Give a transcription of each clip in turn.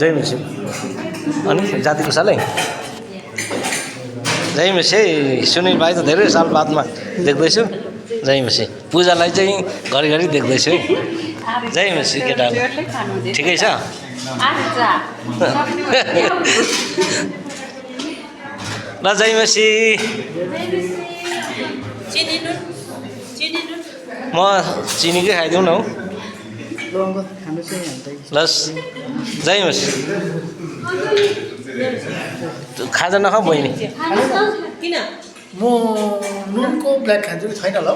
जय मिसी अनि जातिको सालै जय मिसी सुनिल भाइ त धेरै साल बादमा देख्दैछु जय मिसी पूजालाई चाहिँ घरिघरि देख्दैछु है जय मिसी केटाहरू ठिकै छ ल जय मिसी म चिनीकै खाइदिउँ न हौ लस जय मिसी खाजा नखाऊ बहिनी म नुनको ब्ल्याक खान्छु कि छैन होला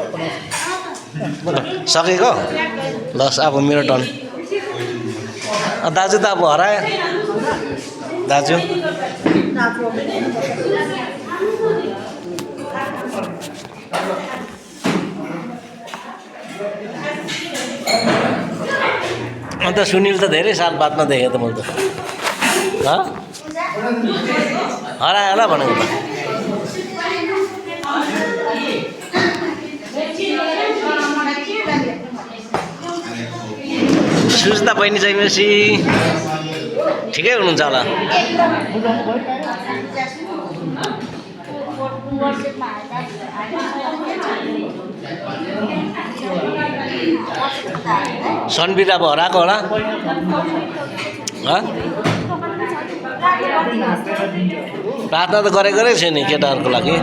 सकेको लस अब मेरो टर्न दाजु त अब हरायो दाजु अन्त सुनिल त धेरै साल बादमा देखेँ त मैले त हरायो होला भनेको त सुजिता बहिनी चाहिँ मेसी ठिकै हुनुहुन्छ होला सनबिर अब हराएको होला प्रार्थना त गरेकै छ नि केटाहरूको लागि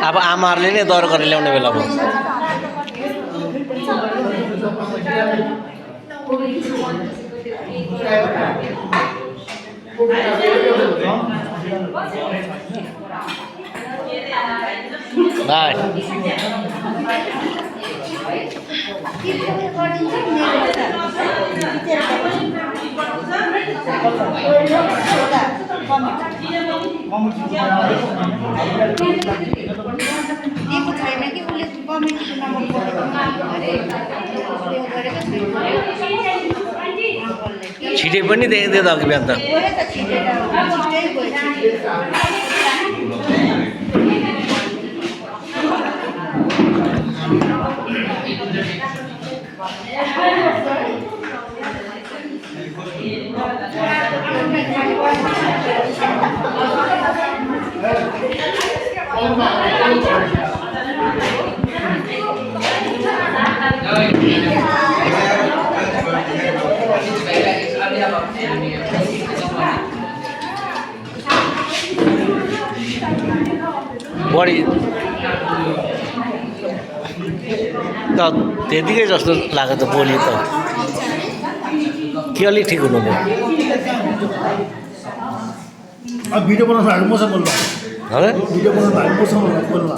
अब आमाहरूले नै दर गरेर ल्याउने बेला भयो बाई छिटै पनि देख्दै त अघि बिहान त बढी त त्यतिकै जस्तो लाग्यो त बोली त के अलिक ठिक हुनुभयो भिडियो बनाउनु भएको मसँग बोल्नु भिडियो बनाउनु भएको मसँग बोल्नु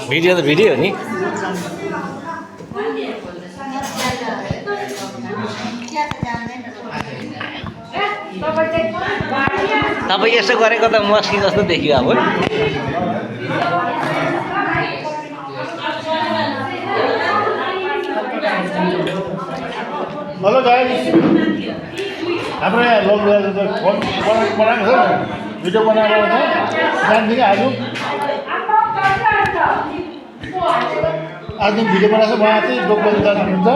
भिडियो त भिडियो हो नि तपाईँ यसो गरेको त मस्की जस्तो देखियो अब हेलो गाइस हाम्रो यहाँ लोक बनाएको छ भिडियो बनाएर जान्थ्यो कि आज भिडियो बनाएको छ उहाँ चाहिँ लोक जानुहुन्छ